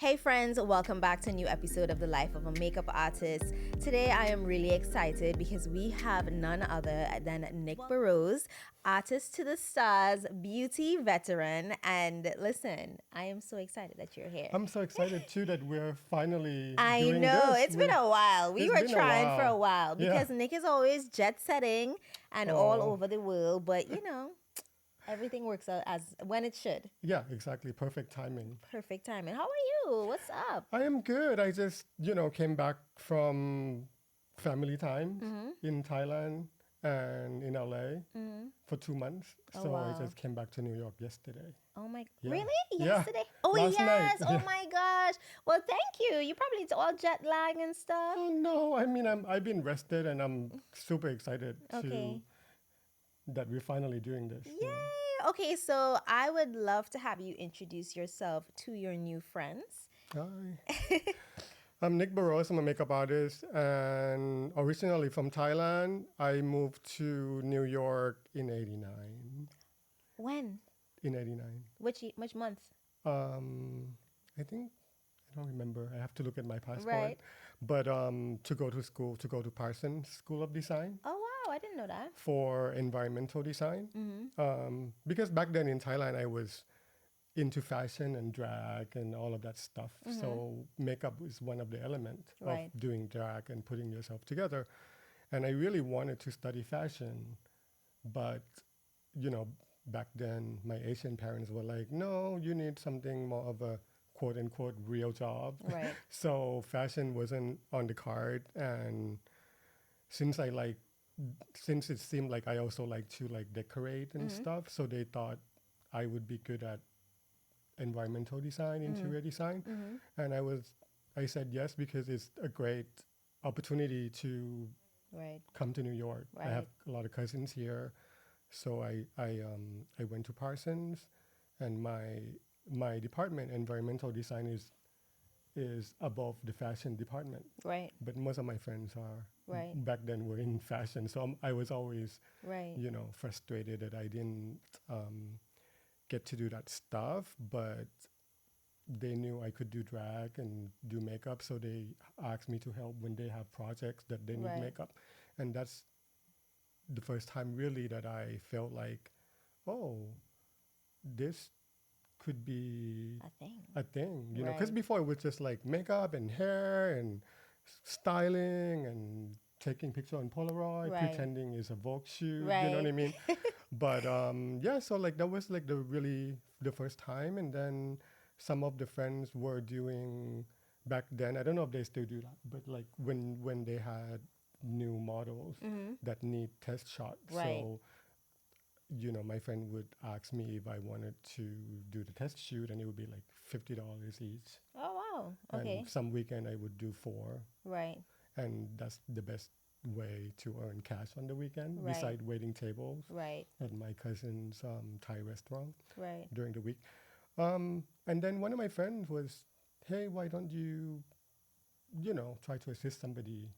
Hey friends, welcome back to a new episode of The Life of a Makeup Artist. Today I am really excited because we have none other than Nick Barose, artist to the stars, beauty veteran. And listen, I am so excited that you're here. I'm so excited too that we're finally I doing know, this. it's been a while. We It's were been a trying for a while. while because Yeah. Nick is always jet setting and all Oh. over the world, but everything works out as when it should. Yeah, exactly. Perfect timing. Perfect timing. How are you? What's up? I am good. I just, came back from family times in Thailand and in LA for 2 months. Oh, So I wow. just came back to New York yesterday. Oh my, Yeah. really? Yeah. Yesterday? Oh, Last night. yes. Oh Yeah. my gosh. Well, thank you. You probably it's all jet lag and stuff. Oh no, I mean I've been rested and I'm super excited Okay. that we're finally doing this. Yay. Okay, so I would love to have you introduce yourself to your new friends. Hi. I'm Nick Barose. I'm a makeup artist and originally from Thailand. I moved to New York in 89. When? In 89. Which month? Um, I think, I don't remember. I have to look at my passport. Right. But to go to school, to go to Parsons School of Design Oh, wow. I didn't know that. for environmental design. Mm-hmm. Because back then in Thailand, I was into fashion and drag and all of that stuff. So makeup is one of the elements Right. of doing drag and putting yourself together. And I really wanted to study fashion, but back then my Asian parents were like, "No, you need something more of a quote unquote real job." Right. So fashion wasn't on the card, and since I like, since it seemed like I also like to like decorate and stuff, so they thought I would be good at environmental design, interior design, and I said yes because it's a great opportunity to Right. come to New York. I Right. have a lot of cousins here, so I went to Parsons, and my department, environmental design, is above the fashion department. Right. But most of my friends are Right. back then were in fashion, so I was always Right. frustrated that I didn't get to do that stuff, but they knew I could do drag and do makeup, so they asked me to help when they have projects that they need Right. makeup. And that's the first time really that I felt like, oh, this could be A thing. a thing, because Right. before it was just like makeup and hair and styling and taking picture on Polaroid, Right. pretending it's a Vogue shoot, Right. you know what I mean? But yeah, so like that was like the first time, and then some of the friends were doing back then. I don't know if they still do that, but like when they had new models that need test shots, Right. so my friend would ask me if I wanted to do the test shoot, and it would be like $50 each. Oh, wow. Okay. And some weekend I would do 4, Right. and that's the best way to earn cash on the weekend, Right. beside waiting tables Right. at my cousin's Thai restaurant Right. during the week. And then one of my friends was, "Hey, why don't you, try to assist somebody,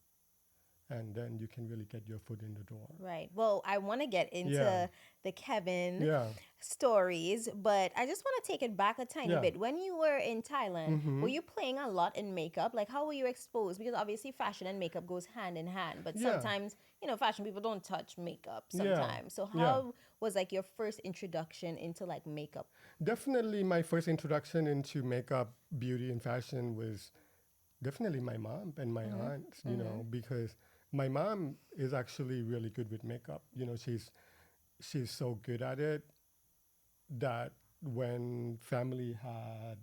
and then you can really get your foot in the door." Right. Well, I want to get into Yeah. the Kevyn Yeah. stories, but I just want to take it back a tiny Yeah. bit. When you were in Thailand, were you playing a lot in makeup? Like, how were you exposed? Because obviously, fashion and makeup goes hand in hand, but Yeah. sometimes, fashion people don't touch makeup Yeah. sometimes. So, Yeah. how was like your first introduction into like makeup? Definitely my first introduction into makeup, beauty, and fashion was definitely my mom and my aunts, because my mom is actually really good with makeup. She's so good at it that when family had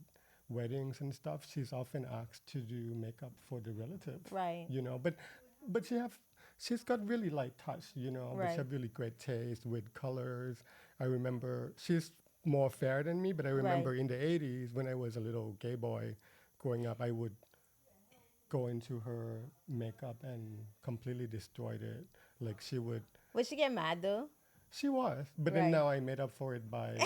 weddings and stuff, she's often asked to do makeup for the relatives. Right. But she's got really light touch, but she Right. have really great taste with colors. I remember she's more fair than me, but I remember Right. in the 80s when I was a little gay boy growing up, I would go into her makeup and completely destroyed it. Like Would she get mad though? she was, but then Right. now I made up for it by,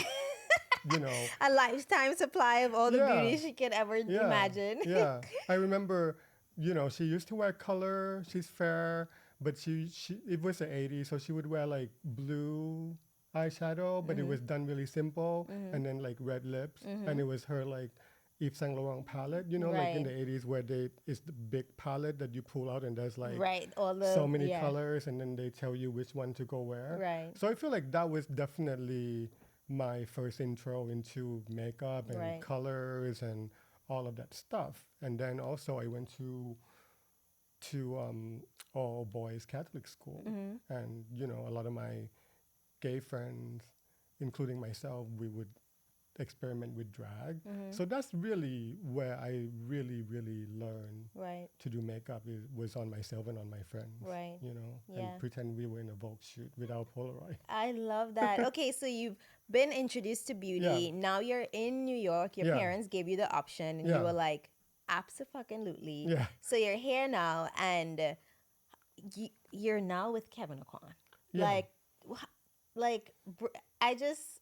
you know, A lifetime supply of all the Yeah. beauty she could ever yeah, imagine. yeah. I remember, she used to wear color. She's fair, but she it was the 80s, so she would wear like blue eyeshadow, but it was done really simple, and then like red lips, and it was her like Yves Saint Laurent palette, like in Right. the 80s where it's the big palette that you pull out and there's like Right. All so the many yeah. colors and then they tell you which one to go where. Right. So I feel like that was definitely my first intro into makeup and Right. colors and all of that stuff. And then also I went to all boys Catholic school, Mm-hmm. and a lot of my gay friends, including myself, we would experiment with drag. Mm-hmm. So that's really where I really, really learned Right. to do makeup was on myself and on my friends, Right. and Yeah. pretend we were in a Vogue shoot without Polaroid. I love that. Okay, so you've been introduced to Yeah, beauty. Now you're in New York. Your yeah, parents gave you the option, and you yeah, were like, absolutely. yeah, So you're here now, and you're now with Kevyn Aucoin. yeah. Like,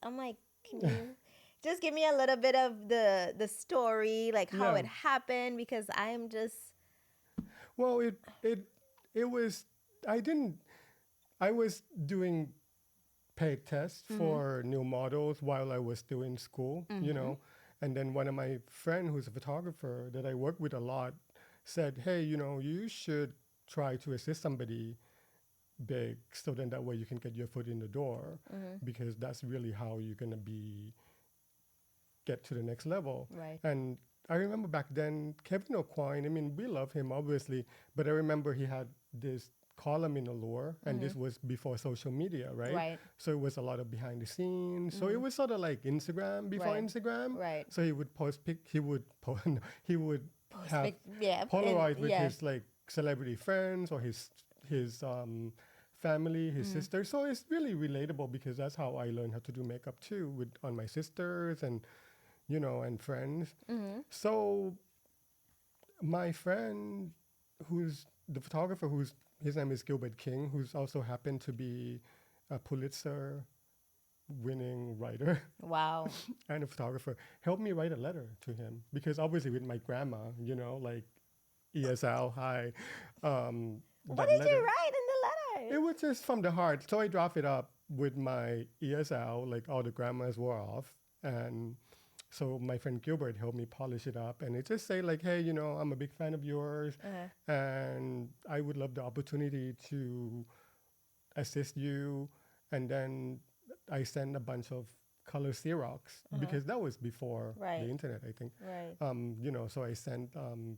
I'm like, can you just give me a little bit of the story, like how Yeah. it happened? Because I'm just Well, it was I didn't I was doing paid tests mm-hmm, for new models while I was still in school, mm-hmm, and then one of my friend who's a photographer that I work with a lot said, "Hey, you should try to assist somebody big so then that way you can get your foot in the door mm-hmm. because that's really how you're going to be get to the next level." Right. And I remember back then, Kevyn Aucoin, I mean, we love him, obviously, but I remember he had this column in Allure, and Mm-hmm. this was before social media, right? Right. So it was a lot of behind the scenes. So it Mm-hmm. was sort of like Instagram before Right. Instagram. Right. So he would he would Post have pic, yeah, and Polaroid with yeah, his like celebrity friends or his family, his mm-hmm. sister. So it's really relatable because that's how I learned how to do makeup too, with on my sisters and and friends. Mm-hmm. So my friend, who's the photographer, who's his name is Gilbert King, who's also happened to be a Pulitzer winning writer Wow. and a photographer, helped me write a letter to him because obviously with my grandma, like ESL, hi, What that did you letter. write in It was just from the heart. So I drafted it up with my ESL, like all the grammars were off. And so my friend Gilbert helped me polish it up. And it just say like, hey, I'm a big fan of yours. the letter? And I would love the opportunity to assist you. And then I sent a bunch of color Xerox Uh-huh. because that was before the Right. internet, I think. Right. So I sent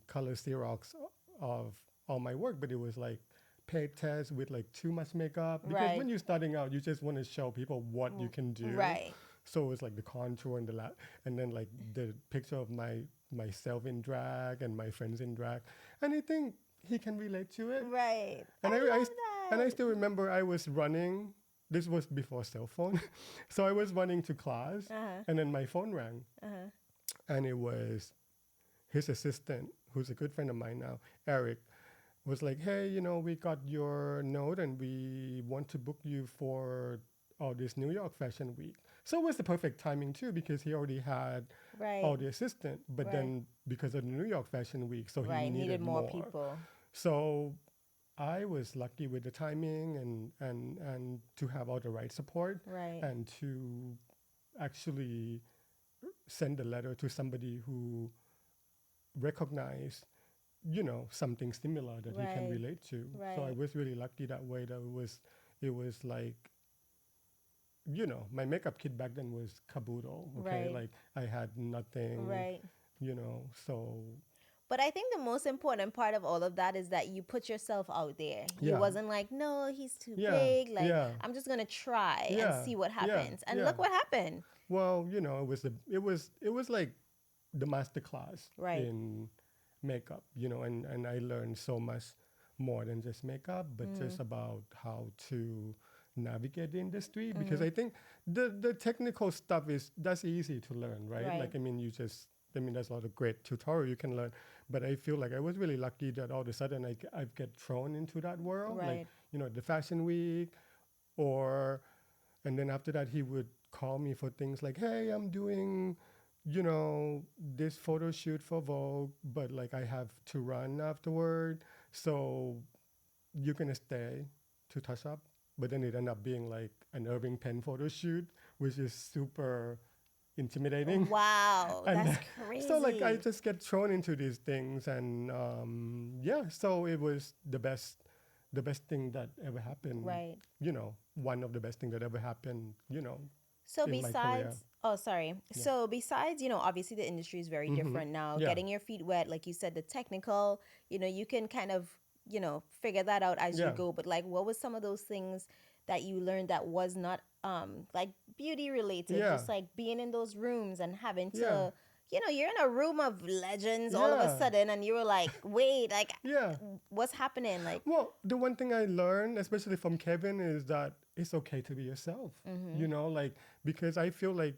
color Xerox of all my work, but it was like paid tests with like too much makeup because Right. when you're starting out, you just want to show people what you can do. Right. So it's like the contour and and then like the picture of myself in drag and my friends in drag, and I think he can relate to it. Right. And I love and I that. still remember I was running. This was before cell phone, so I was running to class, Uh-huh. and then my phone rang, Uh-huh. and it was his assistant, who's a good friend of mine now, Eric, was like, hey, we got your note and we want to book you for this New York Fashion Week. So it was the perfect timing too because he already had Right. all the assistant, but Right. then because of the New York Fashion Week, so he Right. Needed needed more more. people. So I was lucky with the timing and to have all the right support Right. and to actually send a letter to somebody who recognized something similar that he can Right. relate to. So I Right. was really lucky that way that it was like my makeup kit back then was caboodle. Okay, Right. like I had nothing. Right. So But I think the most important part of all of that is that you put yourself out there. You yeah, wasn't like, no, he's too yeah, big. Like, yeah, I'm just gonna try and yeah, see what yeah, happens. And yeah. look what happened. Well, it was like the master class Right. in makeup, and I learned so much more than just makeup, but Mm-hmm. just about how to navigate the industry because Mm-hmm. I think the technical stuff that's easy to learn, right? Right. Like there's a lot of great tutorial you can learn, but I feel like I was really lucky that all of a sudden I get thrown into that world, like Right. the fashion week, or and then after that he would call me for things like, hey, I'm doing this photo shoot for Vogue, but like I have to run afterward, so you're gonna stay to touch up. But then it ended up being like an Irving Penn photo shoot, which is super intimidating. Wow, And that's so like I crazy. just get thrown into these things, and yeah, so it was the best thing that ever happened, Right. one of the best thing that ever happened, So in my career. besides, oh, sorry. Yeah. So besides, obviously the industry is very Mm-hmm. different now. Yeah. Getting your feet wet, like you said, the technical, you can kind of, figure that out as you Yeah. go. But like, what was some of those things that you learned that was not, like beauty related? Yeah. Just like being in those rooms and having Yeah. to, you're in a room of legends all of a Yeah. sudden, and you were like, wait, like, Yeah. what's happening? Like, Well, the one thing I learned, especially from Kevin, is that it's okay to be yourself. Like, because I feel like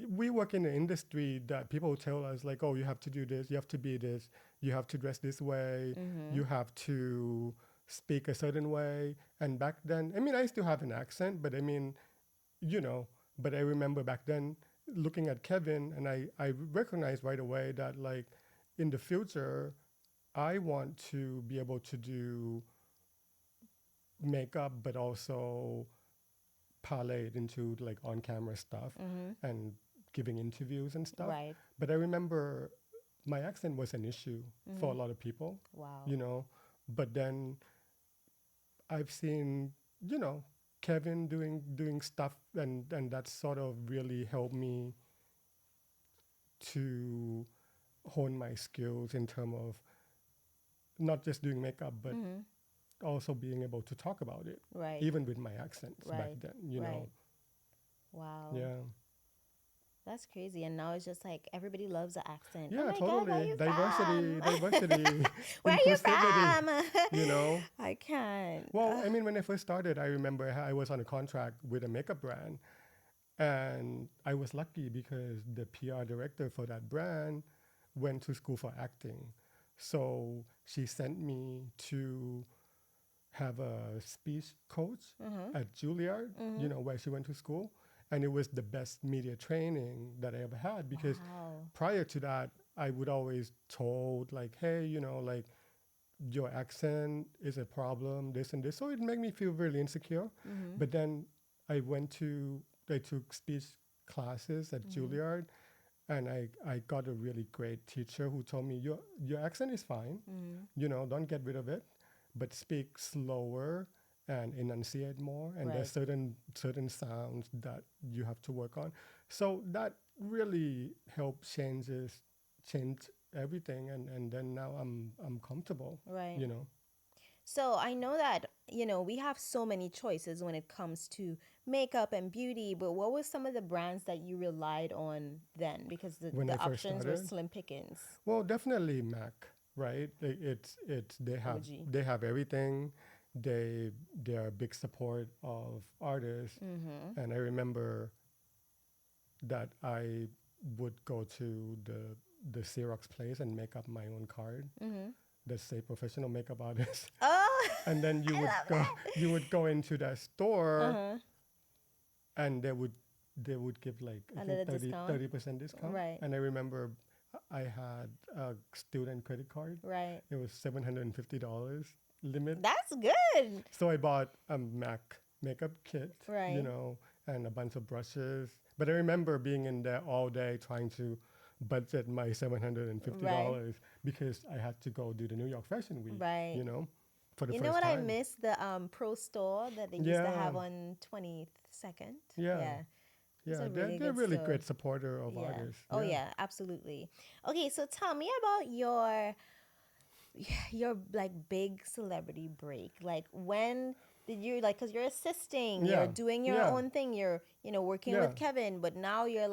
we work in an industry that people tell us like, oh, you have to do this, you have to be this, you have to dress this way, you have to speak a certain way. And back then, I mean, I still have an accent, but I mean, you know, but I remember back then looking at Kevin, and I recognized right away that like in the future, I want to be able to do makeup, but also parlay it into like on camera stuff and giving interviews and stuff. right. But I remember my accent was an issue for a lot of people, Wow. you know. But then I've seen, Kevin doing stuff, and that sort of really helped me to hone my skills in terms of not just doing makeup, but also being able to talk about it, Right. even with my accents back Right. then, Right. Wow. Yeah. That's crazy. And now it's just like everybody loves the accent. Oh Yeah, my God, where totally. you Diversity, from? diversity, Where you inclusivity, from? you know? I can't. Well, I mean, when I first started, I remember I was on a contract with a makeup brand, and I was lucky because the PR director for that brand went to school for acting. So she sent me to have a speech coach at Juilliard, where she went to school. And it was the best media training that I ever had because Wow. prior to that, I would always told like, hey, like your accent is a problem, this and this. So it made me feel really insecure. But then I took speech classes at Juilliard, and I got a really great teacher who told me your accent is fine, don't get rid of it, but speak slower and enunciate more. And there's Right. certain sounds that you have to work on. So that really helped change everything, and then now I'm comfortable, Right. you know. So I know that, we have so many choices when it comes to makeup and beauty, but what were some of the brands that you relied on then? Because When the I first options were started, slim pickings. well, definitely Mac, right? It's OG. they have everything. They are a big support of artists, and I remember that I would go to the Xerox place and make up my own card that say professional makeup artist. Oh, And then I love that. you would go into that store, and they would give like I A think little discount. 30% discount. Right. And I remember I had a student credit card. Right. It was $750 limit. That's good. So I bought a Mac makeup kit, Right. and a bunch of brushes. But I remember being in there all day trying to budget my Right. $750 because I had to go do the New York Fashion Week, Right. for the You know first what I time. miss? The pro store that they used to Yeah, have on 22nd. yeah, Yeah. It's yeah. a They're really they're good really store. great supporter of Yeah. artists. Oh Yeah. yeah, absolutely. Okay, so tell me about your like big celebrity break. Like when did you like cuz you're assisting, you're Yeah, doing your yeah, own thing, you're working yeah, with Kevin, but now you're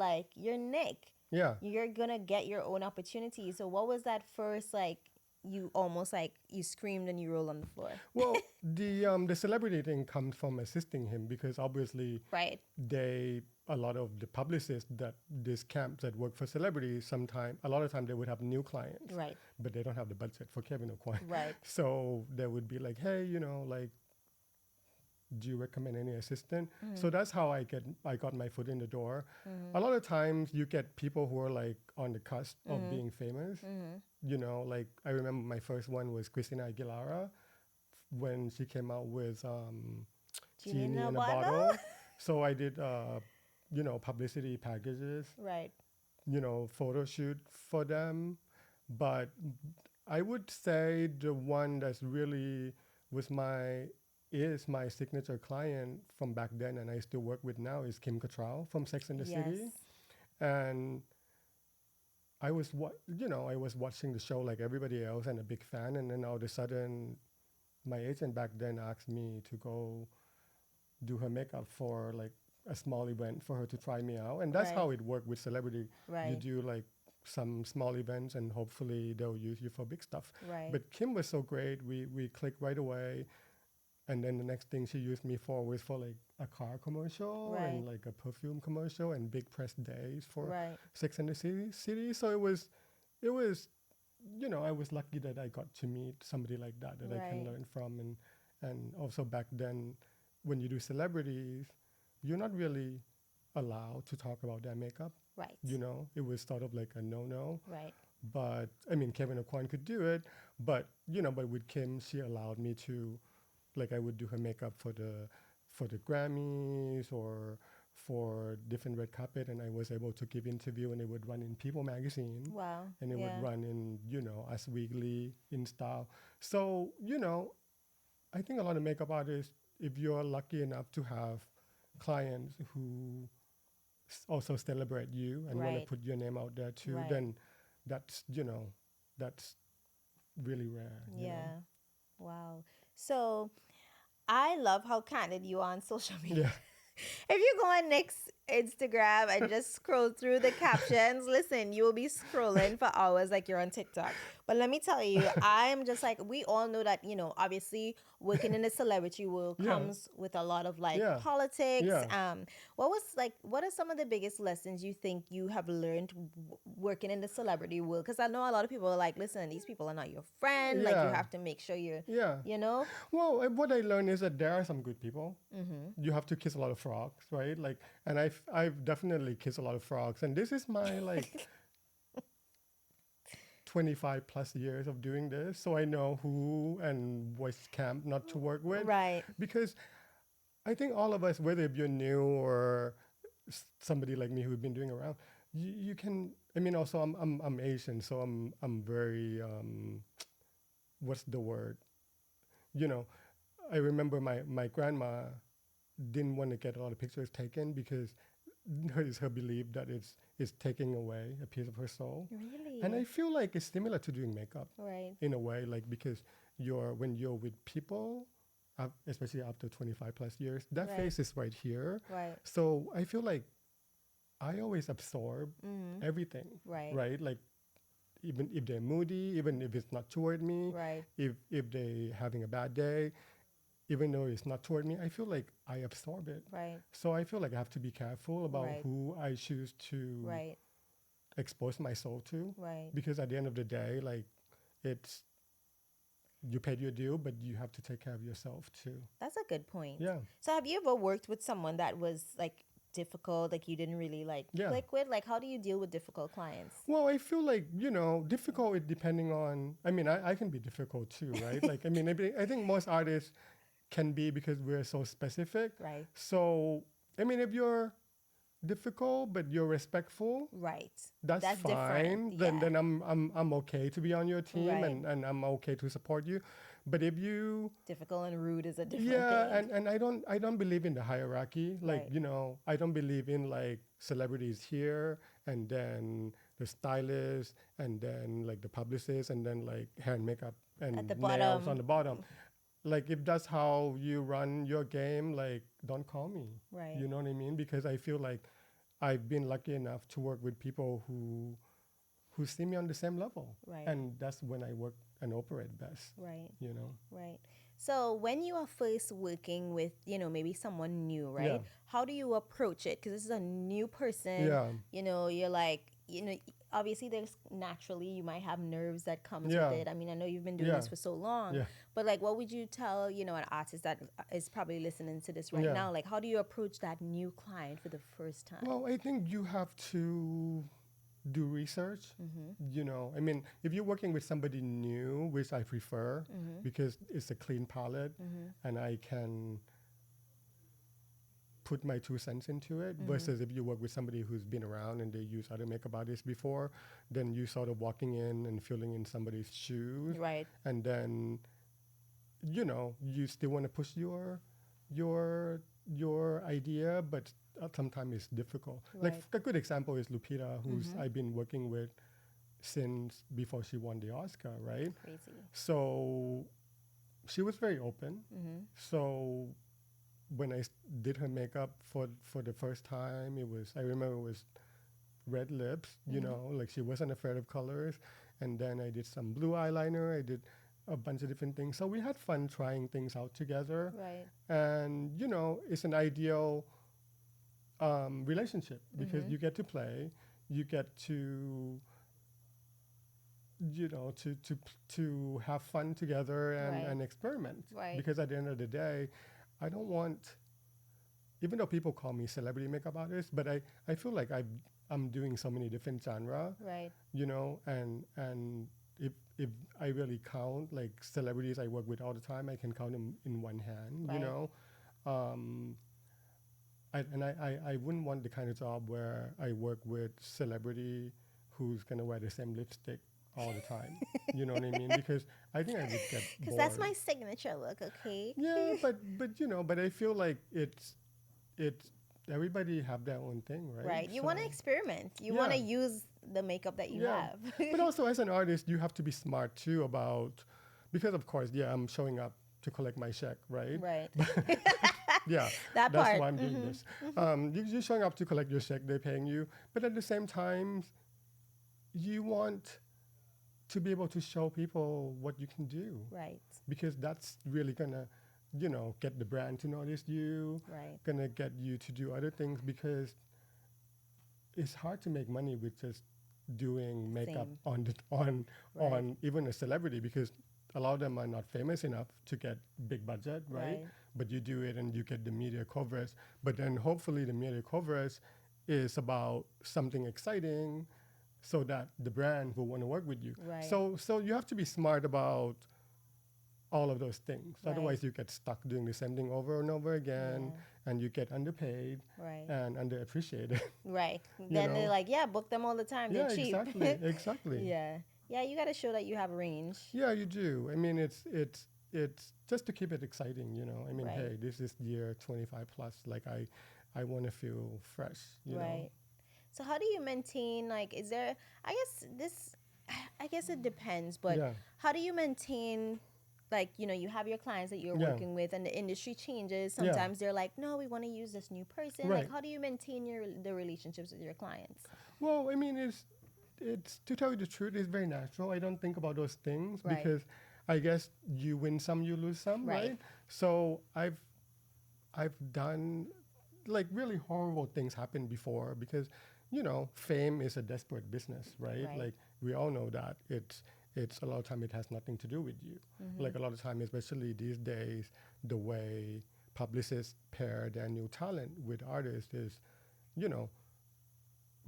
Nick. yeah. You're going to get your own opportunity. So what was that first like you almost like you screamed and you rolled on the floor? Well, the celebrity thing comes from assisting him because obviously Right. a lot of the publicists that these camps that work for celebrities a lot of time they would have new clients, Right. but they don't have the budget for Kevyn Aucoin. Right. So they would be like, hey, like, do you recommend any assistant? So that's how I got my foot in the door. A lot of times you get people who are like on the cusp of being famous. Like I remember my first one was Christina Aguilera when she came out with Genie in Genie a in a bottle? Bottle. So I did publicity packages, Right. photo shoot for them. But I would say the one that's really was my is my signature client from back then, and I still work with now, is Kim Cattrall from Sex and the Yes. City. And I was watching the show like everybody else and a big fan, and then all of a sudden, my agent back then asked me to go do her makeup for like a small event for her to try me out, and that's Right. how it worked with celebrity. You Right. do like some small events, and hopefully they'll use you for big stuff. Right. But Kim was so great; we clicked right away. And then the next thing she used me for was for like a car commercial Right. and like a perfume commercial and big press days for Right. Sex and the City. So it was, I was lucky that I got to meet somebody like that I can Right. learn from. And also back then, when you do celebrities, you're not really allowed to talk about their makeup. Right. It was sort of like a no-no. Right. But I mean, Kevyn Aucoin could do it, but with Kim, she allowed me to, like, I would do her makeup for the Grammys or for different red carpet, and I was able to give interview, and it would run in People magazine, Wow. and it would Yeah. run in Us Weekly in style. So I think a lot of makeup artists, if you're lucky enough to have clients who also celebrate you and want to Right. put your name out there too, Right. then that's really rare. Yeah. Wow. So I love how candid you are on social media. Yeah. If you go on Nick's Instagram and just scroll through the captions, listen, you will be scrolling for hours like you're on TikTok. But let me tell you, I'm just like, we all know that, obviously working in the celebrity world Yeah. comes with a lot of like Yeah. politics. Yeah. What are some of the biggest lessons you think you have learned working in the celebrity world? Because I know a lot of people are like, listen, these people are not your friend. Like you Yeah. have to make sure you're, Yeah. you know? Well, what I learned is that there are some good people. Mm-hmm. You have to kiss a lot of frogs, right? Like, and I've definitely kissed a lot of frogs, and this is my like 25 plus years of doing this, so I know who and which camp not to work with, Right. because I think all of us, whether if you're new or somebody like me who've been doing around, you can. I mean, also I'm Asian, so I'm very what's the word? You know, I remember my grandma didn't want to get a lot of pictures taken because it's her belief that it's taking away a piece of her soul. And I Really? feel like it's similar to doing makeup Right. in a way, like because when you're with people, especially after 25 plus years, that Right. face is right here. Right. So I feel like I always absorb Mm-hmm. everything, Right. right? Like even if they're moody, even if it's not toward me, Right. if they having a bad day, even though it's not toward me, I feel like I absorb it. Right. So I feel like I have to be careful about Right. who I choose to Right. expose my soul to, Right. because at the end of the day, like it's you paid your due, but you have to take care of yourself too. That's a good point. Yeah, So have you ever worked with someone that was like difficult, like you didn't really like yeah. click with? Like how do you deal with difficult clients? Well, I feel like difficult. It depending on. I mean, I can be difficult too, right? Like I mean, I think most artists can be because we're so specific. Right. So I mean, if you're difficult but you're respectful, Right. that's different. fine. Then Yeah. then I'm okay to be on your team, Right. and I'm okay to support you. But if you Difficult and rude is a different yeah, thing. and I don't believe in the hierarchy. Like, Right. I don't believe in like celebrities here and then the stylist and then like the publicist and then like hair and makeup At the and nails on bottom. the bottom. Like if that's how you run your game, like don't call me. Right. You know what I mean? Because I feel like I've been lucky enough to work with people who see me on the same level. Right. And that's when I work and operate best, Right. you know? Right. So when you are first working with, maybe someone new, right? Yeah. How do you approach it? Because this is a new person. Yeah. You're like, obviously there's naturally you might have nerves that comes Yeah. with it. I mean, I know you've been doing Yeah. this for so long, Yeah. but like, what would you tell, an artist that is probably listening to this right Yeah. now? Like, how do you approach that new client for the first time? Well, I think you have to do research. I mean, if you're working with somebody new, which I prefer because it's a clean palette and I can put my 2 cents into it versus if you work with somebody who's been around and they use other makeup artists before, then you sort of walking in and filling in somebody's shoes. Right. And then, you still want to push your idea, but sometimes it's difficult. Like Right. a good example is Lupita, who's I've been working with since before she won the Oscar, right? Crazy. So she was very open. So when did her makeup for the first time, I remember it was red lips, like she wasn't afraid of colors. And then I did some blue eyeliner. I did a bunch of different things. So we had fun trying things out together. Right. And, it's an ideal relationship because you get to play, you get to, to have fun together Right. and experiment. Right. Because at the end of the day, I don't want, even though people call me celebrity makeup artist, but I feel like I'm doing so many different genre, Right. and if I really count like celebrities I work with all the time, I can count them in one hand, Right. Um, I wouldn't want the kind of job where I work with celebrity who's gonna wear the same lipstick all the time. You know what I mean? Because I think I would get Because bored. that's my signature look, okay? Yeah, but I feel like it's everybody have their own thing, right? Right. You want to So, experiment. You yeah. want to use the makeup that you Yeah. have. But also as an artist, you have to be smart too about, because of course, yeah, I'm showing up to collect my check, right? Right. Yeah, That that's part. why I'm doing this. You're showing up to collect your check, they're paying you, but at the same time, you want to be able to show people what you can do Right. because that's really gonna, get the brand to notice you, Right. gonna get you to do other things because it's hard to make money with just doing makeup Same. on Right. even a celebrity because a lot of them are not famous enough to get big budget, right? Right. But you do it and you get the media coverage. But then hopefully the media coverage is about something exciting so that the brand will want to work with you. Right. So you have to be smart about all of those things. Right. Otherwise you get stuck doing the same thing over and over again and you get underpaid Right. and underappreciated. Right. Then they're know? like, yeah, book them all the time. Yeah, They're cheap. exactly. Yeah. Yeah, you got to show that you have range. Yeah, you do. I mean, it's just to keep it exciting, I mean, Right. hey, this is year 25 plus. Like I want to feel fresh, you know. Right. So how do you maintain, like, is there, I guess it depends, but Yeah. how do you maintain, like, you have your clients that you're Yeah. working with and the industry changes. Yeah. Sometimes they're like, no, we want to use this new person. Right. Like, how do you maintain the relationships with your clients? Well, I mean, it's to tell you the truth, it's very natural. I don't think about those things Right. because I guess you win some, you lose some, Right. right? So I've done like really horrible things happen before because fame is a desperate business, right? Right. Like we all know that it's a lot of time it has nothing to do with you. Like a lot of time, especially these days, the way publicists pair their new talent with artists is,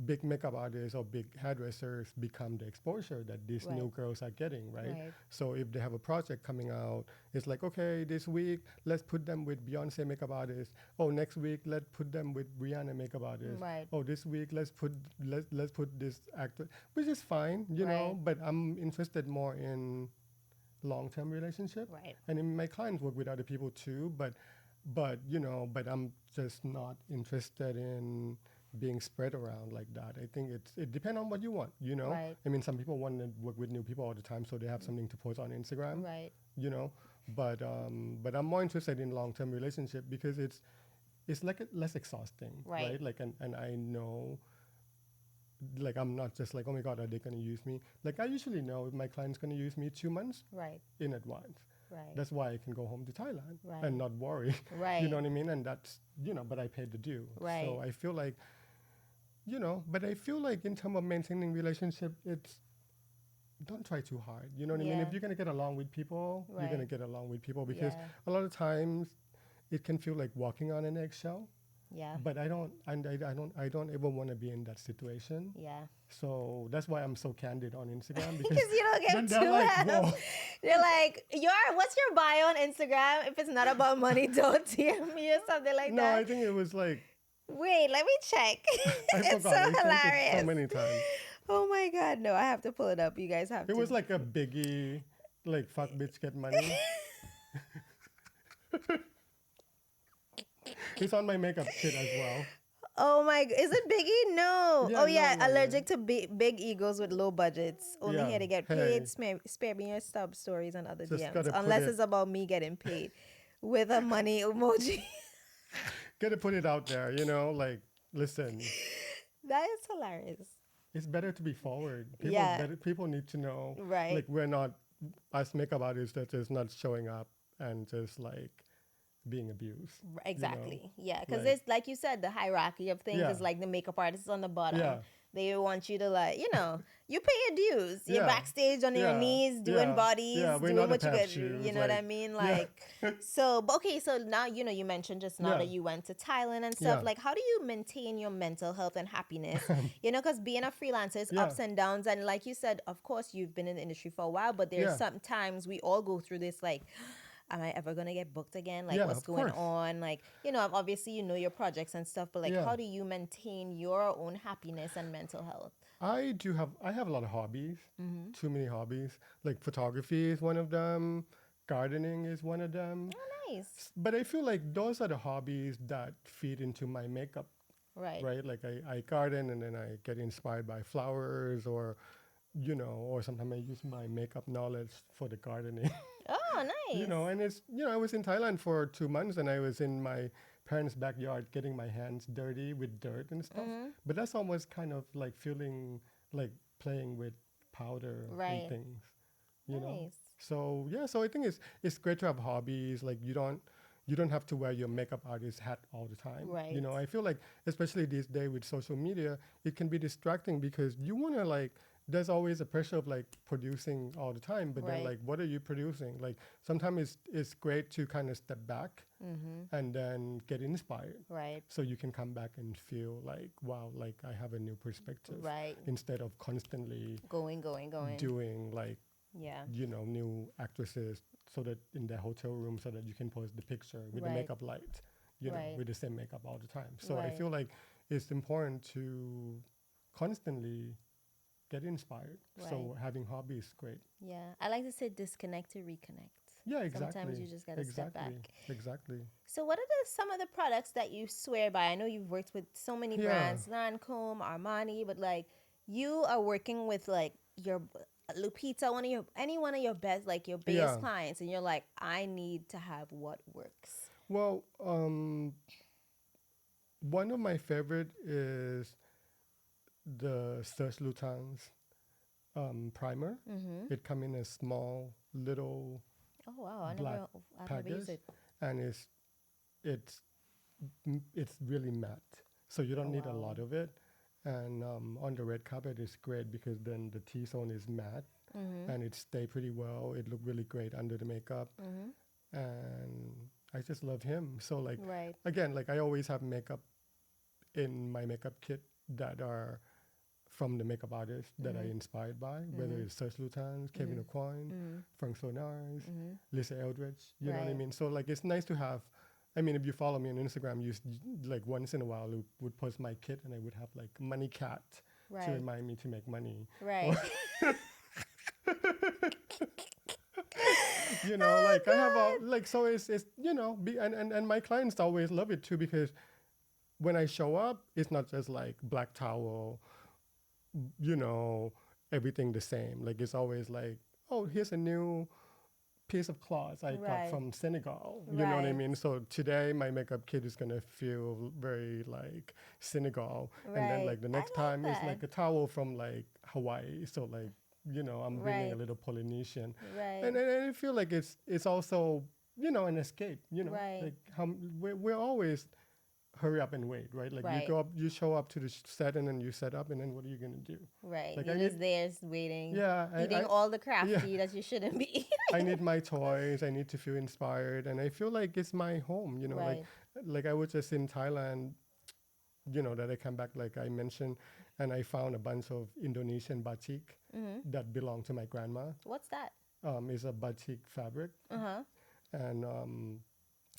big makeup artists or big hairdressers become the exposure that these Right. new girls are getting, right? Right. So if they have a project coming out, it's like, okay, this week, let's put them with Beyonce makeup artist. Oh, next week, let's put them with Rihanna makeup artist. Right. Oh, this week, let's put this actor, which is fine, know, Right. but I'm interested more in long-term relationship. Right. And then my clients work with other people too, but I'm just not interested in being spread around like that. I think it depends on what you want, Right. I mean, some people want to work with new people all the time, so they have something to post on Instagram, Right. But I'm more interested in long-term relationship because it's like less exhausting, Right. right? Like, and I know, like, I'm not just like, oh my God, are they going to use me? Like, I usually know if my client's going to use me 2 months Right. in advance. Right. That's why I can go home to Thailand Right. and not worry. Right. You know what I mean? And that's, but I paid the due. Right. So I feel like, but I feel like in terms of maintaining relationship, it's, don't try too hard. You know what I mean? Yeah. If you're going to get along with people, you're Right. going to get along with people because Yeah. a lot of times it can feel like walking on an eggshell. Yeah. But I don't ever want to be in that situation. Yeah. So that's why I'm so candid on Instagram because Because you don't get then too they're like, mad. whoa. They're like, what's your bio on Instagram? If it's not about money, don't DM me or something like No, that. I think it was like, Wait, let me check. I It's forgot. so I sent it so hilarious. many times. Oh my God, no, I have to pull it up. You guys have It to. was like a biggie, like fuck bitch get money. It's on my makeup kit as well. Oh my, is it Biggie? No. Yeah, Oh no, yeah, no, yeah. allergic to big egos with low budgets. Only Yeah. here to get Hey, paid. Spare me your stub stories and other just DMs. gotta put Unless it, it's about me getting paid with a money emoji. gotta put it out there, you know, like, listen, That is hilarious. it's better to be forward. Yeah. People need to know, Right. like, we're not, as makeup artists, that just not showing up and just like being abused, you know, Exactly. Yeah, because like, it's like you said, the hierarchy of things yeah, is like the makeup artist on the yeah, bottom. They want you to like, you pay your dues. You're yeah, backstage on your yeah, knees doing yeah, bodies, yeah. We're doing not a what you pap could. You shoes, know what I like, mean? yeah, Like, so but okay. So now you mentioned just now yeah, that you went to Thailand and stuff. yeah, Like, how do you maintain your mental health and happiness? Because being a freelancer is yeah, ups and downs, and like you said, of course you've been in the industry for a while, but there's yeah, sometimes we all go through this like, am I ever gonna get booked again? Like, yeah, what's of going course. on? Like, obviously you know your projects and stuff, but like, Yeah. how do you maintain your own happiness and mental health? I have a lot of hobbies, Mm-hmm. too many hobbies. Like photography is one of them, gardening is one of them. Oh, nice. But I feel like those are the hobbies that feed into my makeup, Right. right? Like I garden and then I get inspired by flowers or, or sometimes I use my makeup knowledge for the gardening. Oh, nice. And I was in Thailand for 2 months and I was in my parents' backyard getting my hands dirty with dirt and stuff. Mm-hmm. But that's almost kind of like feeling like playing with powder and Right. things, you know? Nice. So yeah, so I think it's great to have hobbies. Like you don't have to wear your makeup artist hat all the time. Right. I feel like especially these days with social media, it can be distracting because you wanna like there's always a pressure of like producing all the time, but then Right. like what are you producing? Like sometimes it's great to kind of step back Mm-hmm. and then get inspired. Right. So you can come back and feel like, wow, like I have a new perspective Right. instead of constantly Going. doing like Yeah. new actresses so that in their hotel room so that you can post the picture with the Right. makeup light, Right. with the same makeup all the time. So I Right. feel like it's important to constantly get inspired. Right. So having hobbies is great. Yeah. I like to say disconnect to reconnect. Yeah, exactly. Sometimes you just gotta step back. Exactly. So, what are some of the products that you swear by? I know you've worked with so many Yeah. brands, Lancome, Armani, but like you are working with like your Lupita, any one of your best, like your biggest Yeah. clients, and you're like, I need to have what works. Well, one of my favorite is the Serge Lutens primer. Mm-hmm. It come in a small little Oh wow, black I've never used package, it. and it's it's really matte, so you don't Oh need a wow. lot of it. And on the red carpet, it's great because then the T-zone is matte Mm-hmm. and it stay pretty well. It look really great under the makeup, Mm-hmm. and I just love him. So like Right. again, like I always have makeup in my makeup kit that are from the makeup artists that I Mm-hmm. inspired by, whether Mm-hmm. it's Serge Lutens, Kevyn Aucoin, Mm-hmm. Frank Sonars, Mm-hmm. Lisa Eldridge. You know what I Right. mean? So like it's nice to have. I mean, if you follow me on Instagram, like once in a while I would post my kit and I would have like Money Cat to Right. remind me to make money. Right. Like I have a like so it's and my clients always love it too because when I show up, it's not just like black towel, you know, everything the same. Like it's always like, oh, here's a new piece of cloth I got Right. from Senegal. You know what I Right. mean? So today my makeup kit is gonna feel very like Senegal, and then Right. like the I next like time it's that. like a towel from like Hawaii. So like I'm bringing a Right. little Polynesian, Right. and I feel like it's also an escape. Right. Like how we're always hurry up and wait, right? Like you Right. go up, you show up to the set, and then you set up, and then what are you gonna do? Right. Like You're I just need, there waiting, yeah, eating all the crafty yeah. that you shouldn't be. I need my toys. I need to feel inspired, and I feel like it's my home. Right. Like I was just in Thailand. That I come back, like I mentioned, and I found a bunch of Indonesian batik Mm-hmm. that belonged to my grandma. What's that? is a batik fabric, Uh-huh. and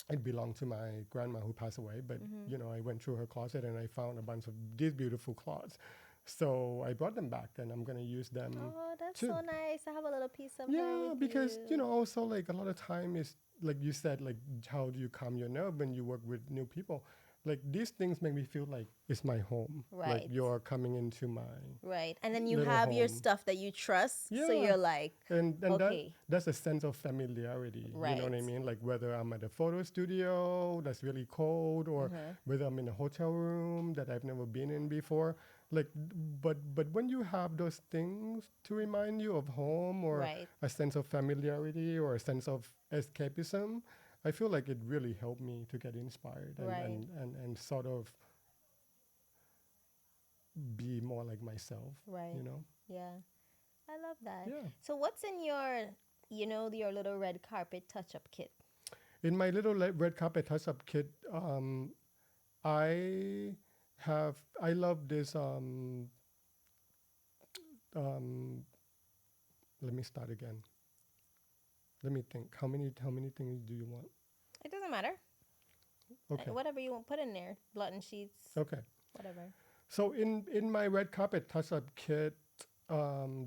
it belonged to my grandma who passed away. But I went through her closet and I found a bunch of these beautiful cloths. So I brought them back, and I'm gonna use them Oh, that's too. so nice. I have a little piece of her Yeah, with because you. also like a lot of time is like you said, like how do you calm your nerve when you work with new people? Like these things make me feel like it's my home. Like Right. you're coming into my Right. And then you little have your home. stuff that you trust. So Yeah, you're like, and okay, that's a sense of familiarity. You know what right. I mean? Like whether I'm at a photo studio that's really cold, or whether I'm in a hotel room that I've never been in before. Like, but when you have those things to remind you of home, or Right. a sense of familiarity, or a sense of escapism, I feel like it really helped me to get inspired, Right. and sort of be more like myself. Right. You know? Yeah. I love that. Yeah. So what's in your little red carpet touch up kit? In my little red carpet touch-up kit, I I love this. Um, Let me start again. Let me think. How many things do you want? It doesn't matter. Okay. Whatever you want, put in there. Blotting sheets, Okay. whatever. So in my red carpet touch-up kit,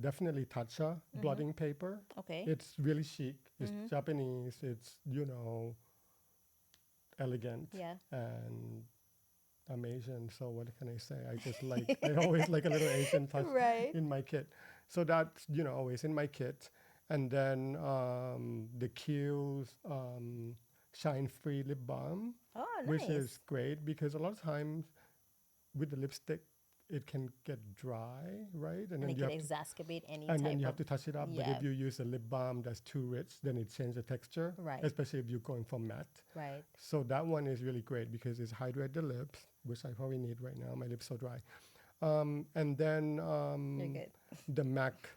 definitely tatcha blotting paper. Okay. It's really chic. It's Japanese. It's elegant, Yeah. and I'm Asian, so what can I say? I just like I always like a little Asian touch Right. in my kit. So that's always in my kit. And then the Kiehl's Shine Free Lip Balm, Oh, which is nice. great because a lot of times with the lipstick it can get dry, right? And it can exacerbate any And then type you of have to touch it up. But yeah. if you use a lip balm that's too rich, then it changes the texture, Right. especially if you're going for matte. Right. So that one is really great because it's hydrate the lips, which I probably need right now. My lips so dry. And then You're good. the MAC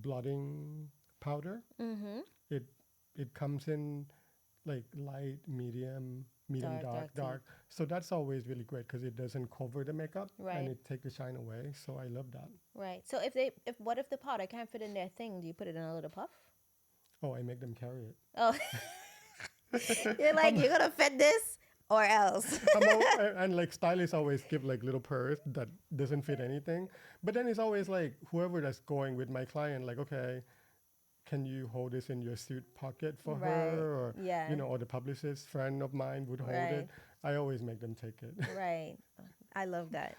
blotting powder. Mm-hmm. It it comes in like light, medium, Dark, dark, dark tea. dark. So that's always really great because it doesn't cover the makeup and Right. it takes the shine away. So I love that. Right. So if what if the powder can't fit in their thing? Do you put it in a little puff? Oh, I make them carry it. Oh, you're like I'm you're gonna fit this or else. and like stylists always give like little purse that doesn't fit anything. But then it's always like whoever that's going with my client, like, okay, can you hold this in your suit pocket for Right. her? Or, Yeah. or the publicist friend of mine would hold Right. it. I always make them take it. Right. I love that.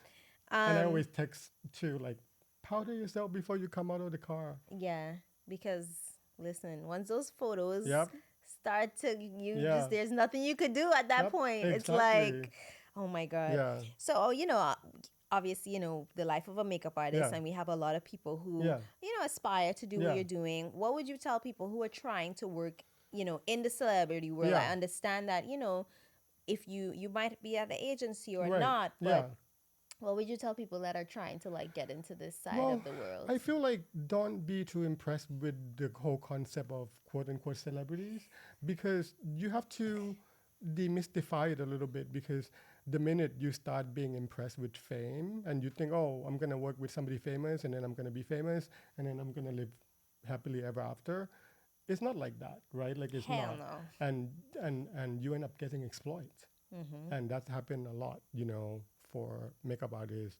And I always text too, like, powder yourself before you come out of the car. Yeah, because listen, once those photos Yep. start to you Yeah. just there's nothing you could do at that Yep. point. It's Exactly. like, oh my god. Yeah. So, obviously, the life of a makeup artist Yeah. and we have a lot of people who, Yeah. aspire to do what Yeah. you're doing. What would you tell people who are trying to work, in the celebrity world? I Yeah. understand that, if you might be at the agency or Right. not, Yeah. but what would you tell people that are trying to like get into this side Well, of the world? I feel like don't be too impressed with the whole concept of quote unquote celebrities because you have to demystify it a little bit because the minute you start being impressed with fame and you think, oh, I'm going to work with somebody famous and then I'm going to be famous and then I'm going to live happily ever after, it's not like that, right? Like it's Hell not. no. And you end up getting exploited. And that's happened a lot, for makeup artists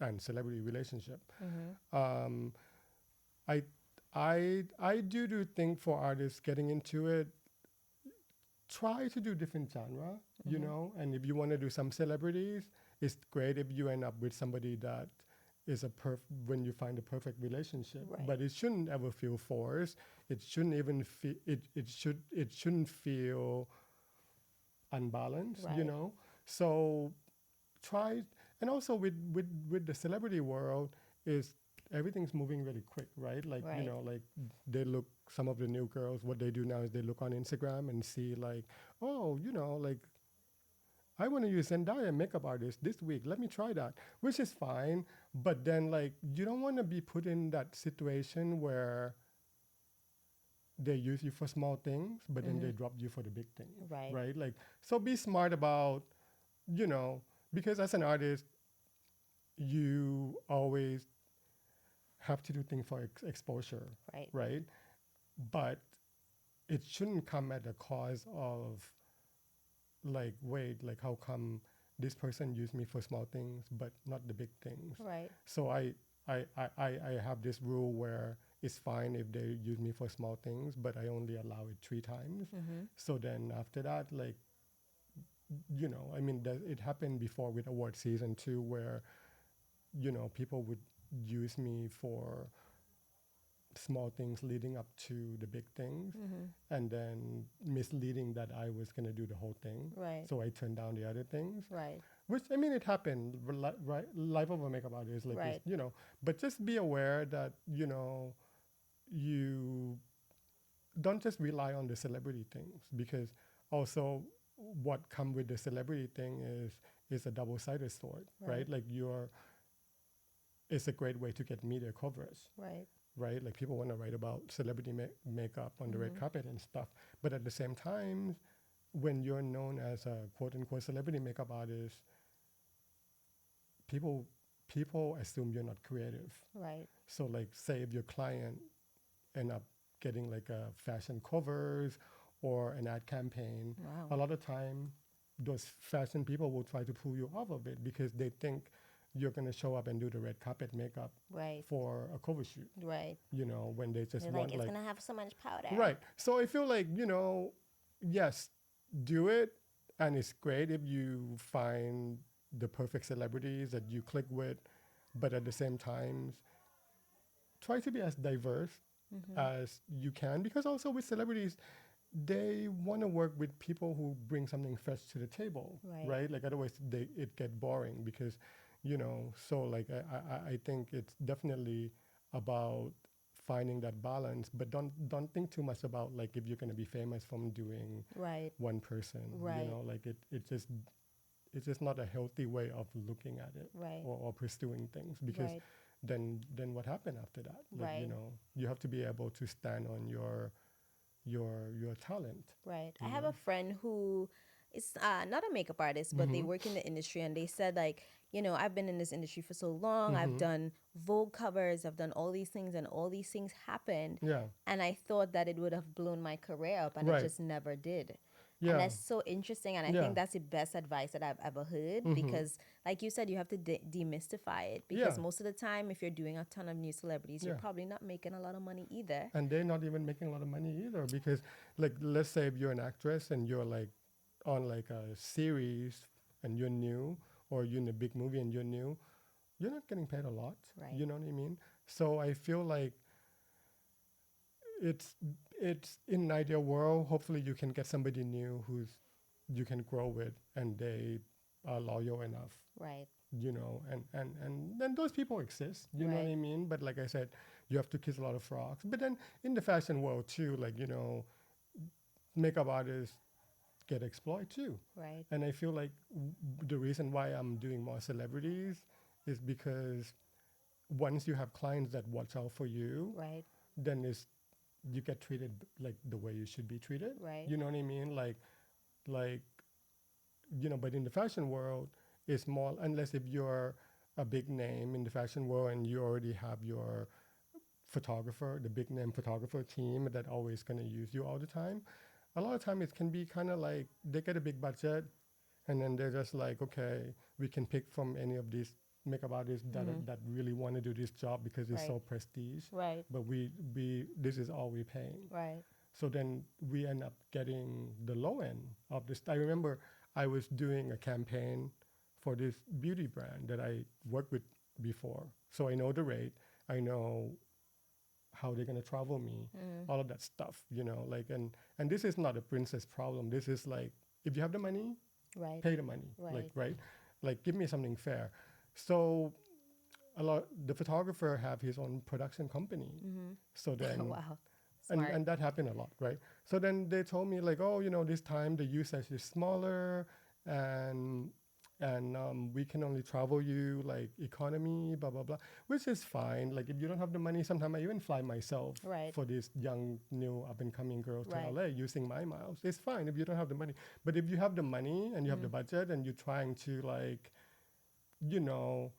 and celebrity relationship. Um, I I do think for artists getting into it, try to do different genre, and if you want to do some celebrities, it's great if you end up with somebody that is when you find a perfect relationship. Right. But it shouldn't ever feel forced. It shouldn't even feel it shouldn't feel unbalanced, Right. So try, and also with the celebrity world is everything's moving really quick, right? Like, Right. like they look, some of the new girls, what they do now is they look on Instagram and see like, oh, like I want to use Zendaya makeup artist this week. Let me try that, which is fine. But then like you don't want to be put in that situation where they use you for small things, but then they drop you for the big things, Right. right? Like, so be smart about, you know, because as an artist, you always have to do things for exposure, Right. right? But it shouldn't come at the cause of like, wait, like how come this person used me for small things but not the big things? Right. So I have this rule where it's fine if they use me for small things, but I only allow it 3 times. Mm-hmm. So then after that, like, I mean, it happened before with award season too, where, people would use me for small things leading up to the big things, Mm-hmm. and then misleading that I was going to do the whole thing. Right. So I turned down the other things, Right. which, I mean, it happened, right? Life of a makeup artist, like, Right. but just be aware that, you don't just rely on the celebrity things, because also what come with the celebrity thing is a double-sided sword, Right. right? Like, it's a great way to get media coverage, Right. right? Like, people want to write about celebrity makeup on the red Mm-hmm. carpet and stuff. But at the same time, when you're known as a quote unquote celebrity makeup artist, people people assume you're not creative. Right. So, like, say if your client end up getting like a fashion covers or an ad campaign, Wow. a lot of time those fashion people will try to pull you off of it because they think you're going to show up and do the red carpet makeup Right. for a cover shoot, Right. when they just They're like, want it's like, gonna have so much powder. right. So I feel like, yes, do it. And it's great if you find the perfect celebrities that you click with, but at the same time, try to be as diverse Mm-hmm. as you can, because also with celebrities, they want to work with people who bring something fresh to the table, Right. right? Like, otherwise it get boring because, so like I think it's definitely about finding that balance, but don't think too much about like if you're going to be famous from doing Right. one person, Right. like it's just not a healthy way of looking at it, Right. or pursuing things, because Right. then what happened after that? Like, Right. you have to be able to stand on your talent. Right. I You have a know. friend who is not a makeup artist, but they Mhm. work in the industry, and they said, like, I've been in this industry for so long. I've Mhm. done Vogue covers, I've done all these things, and all these things happened. Yeah. And I thought that it would have blown my career up, and it Right. just never did. And Yeah. that's so interesting. And I Yeah. think that's the best advice that I've ever heard, Mhm. because, like you said, you have to demystify it. Because Yeah. most of the time, if you're doing a ton of new celebrities, you're Yeah. probably not making a lot of money either. And they're not even making a lot of money either, because, like, let's say if you're an actress and you're like on like a series and you're new, or you're in a big movie and you're new, you're not getting paid a lot. Right. You know what I mean? So I feel like it's it's in an ideal world. Hopefully, you can get somebody new who's you can grow with, and they are loyal enough. Right. And then those people exist. You know what Right. I mean? But like I said, you have to kiss a lot of frogs. But then in the fashion world too, like, makeup artists get exploited too. Right. And I feel like the reason why I'm doing more celebrities is because once you have clients that watch out for you, Right. then you get treated like the way you should be treated. Right. You know what I mean? Like but in the fashion world, it's more, unless if you're a big name in the fashion world and you already have your photographer, the big name photographer team that always going to use you all the time. A lot of time it can be kind of like they get a big budget, and then they're just like, okay, we can pick from any of these makeup artists that really want to do this job because it's Right. so prestige. Right. But we this is all we're paying. Right. So then we end up getting the low end of this. I remember I was doing a campaign for this beauty brand that I worked with before. So I know the rate. I know how they're going to travel me, all of that stuff, like, and this is not a princess problem. This is like, if you have the money, Right. pay the money, like, Right. right? Like, give me something fair. So the photographer have his own production company. So then, Wow. and, Smart. and that happened a lot, right? So then they told me like, oh, this time the usage is smaller, and we can only travel you like economy, blah blah blah, which is fine. Like, if you don't have the money, sometimes I even fly myself Right. for these young new up and coming girls to Right. LA using my miles. It's fine if you don't have the money, but if you have the money and you have the budget and you're trying to, like, you know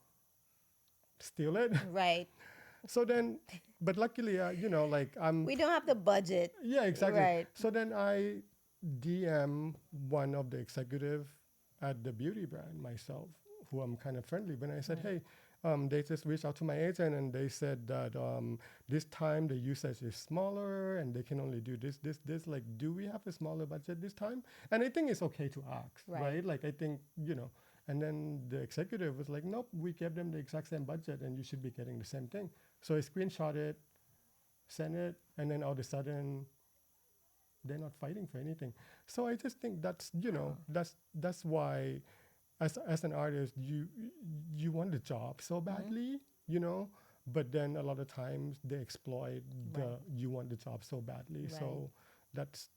steal it, Right. So then, but luckily, like I'm, We don't have the budget. yeah, exactly. Right. So then I DM one of the executive at the beauty brand myself, who I'm kind of friendly. When I said, hey, they just reached out to my agent and they said that this time the usage is smaller and they can only do this. Like, do we have a smaller budget this time? And I think it's okay to ask, Right. right? Like, I think, and then the executive was like, nope, we gave them the exact same budget and you should be getting the same thing. So I screenshot it, sent it, and then all of a sudden they're not fighting for anything. So I just think that's that's why as an artist you want the job so badly, but then a lot of times they exploit the Right. you want the job so badly. Right. So that's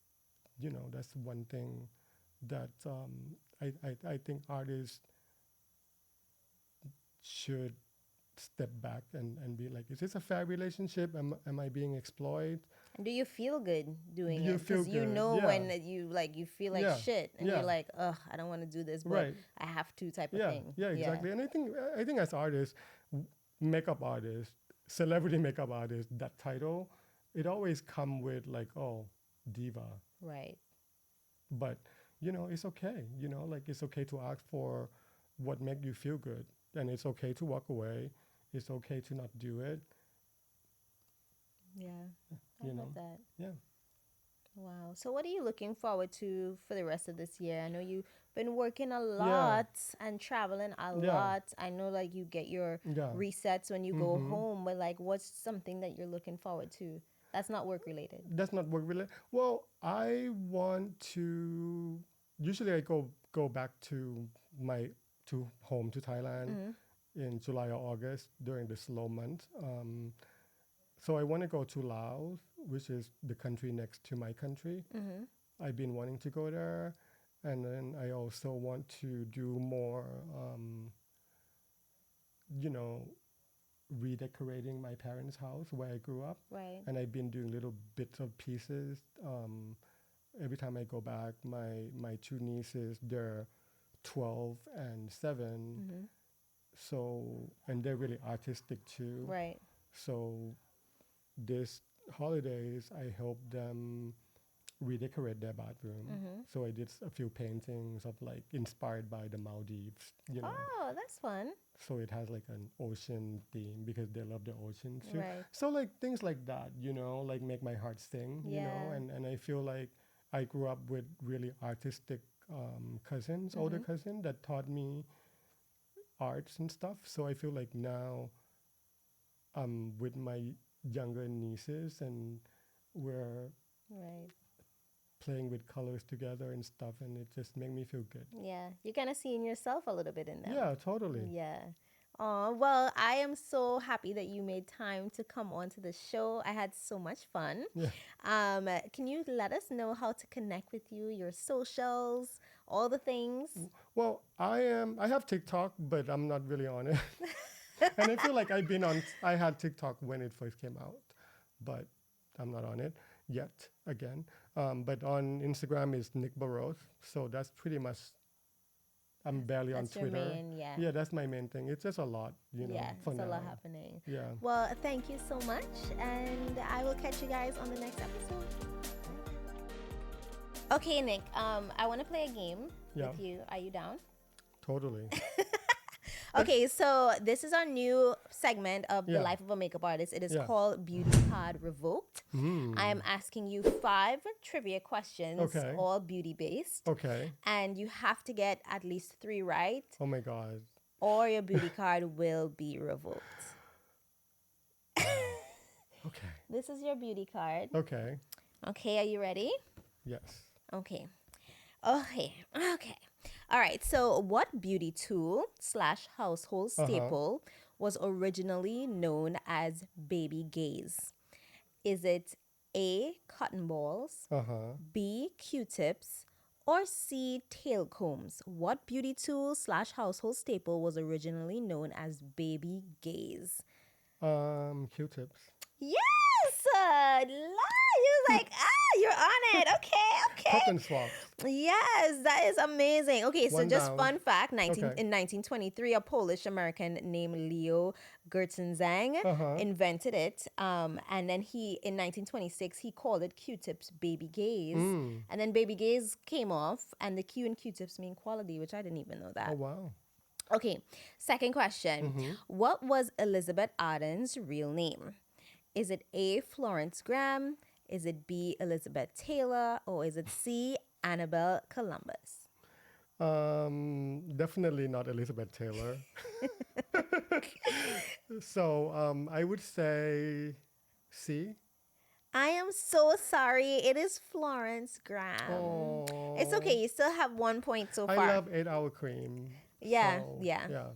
that's one thing that I think artists should step back and be like, is this a fair relationship? Am I being exploited? And do you feel good doing Do you it? feel Because you good? know Yeah. when you feel like Yeah. shit, and Yeah. you're like, ugh, I don't want to do this, but Right. I have to, type of Yeah, thing. yeah, exactly. And I think as artists, makeup artists, celebrity makeup artists, that title, it always come with like, oh, diva. Right. But it's okay. Like it's okay to ask for what make you feel good, and it's okay to walk away. It's okay to not do it. Yeah. I You love know. that. Yeah. Wow. So what are you looking forward to for the rest of this year? I know you've been working a Yeah. lot and traveling a Yeah. lot. I know like you get your Yeah. resets when you go Mm-hmm. home, but like what's something that you're looking forward to that's not work related? That's not work related. Well, I want to. Usually, I go back to my to home to Thailand in July or August during the slow month. So I want to go to Laos, which is the country next to my country. Mm-hmm. I've been wanting to go there, and then I also want to do more, you know, redecorating my parents' house where I grew up, Right. and I've been doing little bits of pieces. Every time I go back, my two nieces, they're 12 and 7, Mm-hmm. so and they're really artistic too. Right. So this holidays, I helped them redecorate their bathroom. Mm-hmm. So I did a few paintings of like inspired by the Maldives. Oh, that's fun. So it has like an ocean theme because they love the ocean too. Right. So like things like that, like make my heart sing, Yeah. and I feel like I grew up with really artistic cousins, older cousin that taught me arts and stuff. So I feel like now I'm with my younger nieces and we're Right. playing with colors together and stuff, and it just made me feel good. Yeah. You're kind of seeing yourself a little bit in them. Yeah, totally. Yeah. Oh, well, I am so happy that you made time to come on to the show. I had so much fun. Yeah. Can you let us know how to connect with you, your socials, all the things? Well, I have TikTok, but I'm not really on it. And I feel like I had TikTok when it first came out, but I'm not on it yet again. But on Instagram is Nick Barose. So that's pretty much, I'm barely on That's your Twitter. main, yeah. Yeah, that's my main thing. It's just a lot, Yeah, for it's a now. lot happening. Yeah. Well, thank you so much, and I will catch you guys on the next episode. Okay, Nick, I want to play a game Yeah. with you. Are you down? Totally. Okay, so this is our new segment of the Yeah. life of a makeup artist. It is Yeah. called Beauty Card Revoked. I am asking you 5 trivia questions, Okay. all beauty based, Okay. and you have to get at least 3 right, Oh my God. or your beauty card will be revoked. Okay. This is your beauty card. Okay. Okay, are you ready? Yes. Okay. Okay. All right. So, what beauty tool / household staple was originally known as baby gaze? Is it A, cotton balls, B, Q-tips, or C, tail combs? What beauty tool / household staple was originally known as baby gaze? Q-tips. Yes! You like, you're on it. Okay. Cotton swabs. Yes, that is amazing. Okay, so One just down. fun fact, Okay. in 1923, a Polish American named Leo Gertzenzang Uh-huh. invented it. And then in 1926, he called it Q-tips baby gaze. Mm. And then baby gaze came off, and the Q in Q-tips mean quality, which I didn't even know Oh, that. wow. Okay, second question. Mm-hmm. What was Elizabeth Arden's real name? Is it A, Florence Graham? Is it B, Elizabeth Taylor? Or is it C, Annabelle Columbus? Definitely not Elizabeth Taylor. So I would say C. I am so sorry. It is Florence Graham. It's Oh, okay. You still have 1 point so I far. love 8 Hour Cream. Yeah, So yeah. yeah,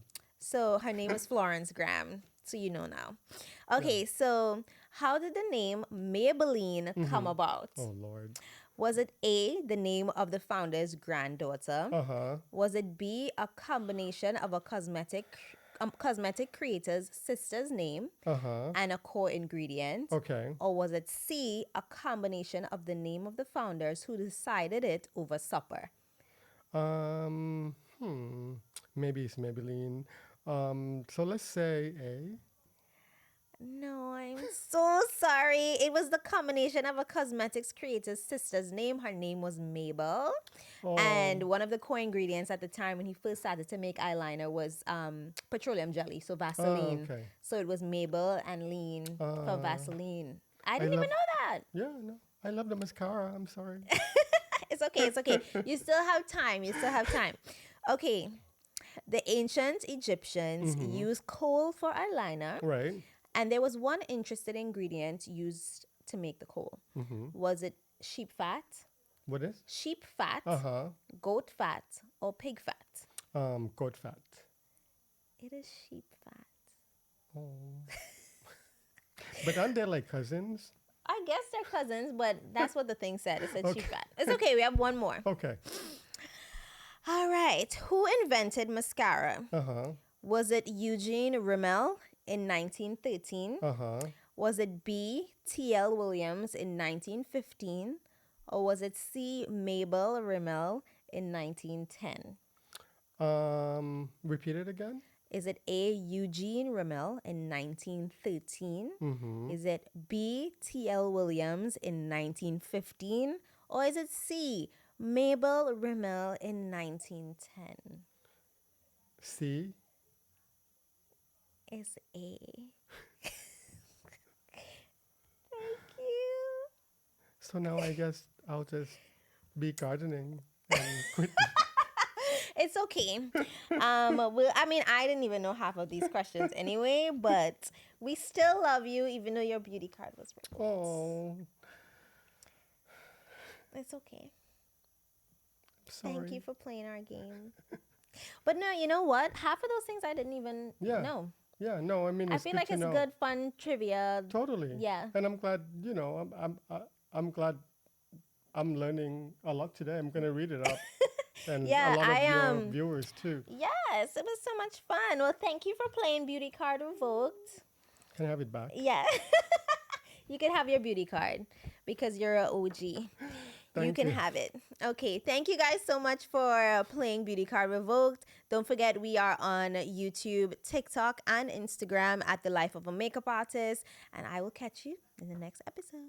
So her name was Florence Graham. So you know now. yeah. Okay, so how did the name Maybelline come about? Oh Lord. Was it A, the name of the founder's granddaughter? Uh huh. Was it B, a combination of a cosmetic creator's sister's name Uh huh. and a core ingredient? Okay. Or was it C, a combination of the name of the founders who decided it over supper? Um. Hmm. Maybe it's Maybelline. So let's say A. No, I'm so sorry. It was the combination of a cosmetics creator's sister's name. Her name was Mabel. Oh. And one of the core ingredients at the time when he first started to make eyeliner was petroleum jelly, so Oh. Vaseline. Okay. So it was Mabel and Lean for Vaseline. I I didn't even love. know that. Yeah. No. I love the mascara. I'm sorry. It's okay, it's okay. You still have time. You still have time. Okay. The ancient Egyptians used coal for eyeliner. Right. And there was one interesting ingredient used to make the coal. Was it sheep fat, What is? sheep fat, Uh huh. goat fat, or pig fat? Goat fat. It is sheep fat. Oh. But aren't they like cousins? I guess they're cousins, but that's what the thing said. It said sheep Okay. fat. It's okay. We have one more. Okay. All right. Who invented mascara? Uh huh. Was it Eugene Rimmel in 1913? Uh huh. Was it B, T.L. Williams in 1915? Or was it C, Mabel Rimmel in 1910? Repeat it again. Is it A, Eugene Rimmel in 1913? Mm-hmm. Is it B, T.L. Williams in 1915? Or is it C, Mabel Rimmel in 1910? C. It's A. Thank you. So now I guess I'll just be gardening and quit. It's okay. I mean, I didn't even know half of these questions anyway, but we still love you, even though your beauty card was revoked. Oh, It's okay. sorry. Thank you for playing our game. But no, you know what? Half of those things I didn't even Yeah. know. Yeah. No, I mean I it's feel good like to it's know. good, fun trivia. Totally. Yeah. And I'm glad. I'm glad. I'm learning a lot today. I'm gonna read it up, and Yeah, a lot of I your viewers too. Yes, it was so much fun. Well, thank you for playing Beauty Card Revoked. Can I have it back? Yeah. You can have your beauty card because you're an OG. You Thank can you. have it. Okay. Thank you guys so much for playing Beauty Card Revoked. Don't forget, we are on YouTube, TikTok, and Instagram at The Life of a Makeup Artist. And I will catch you in the next episode.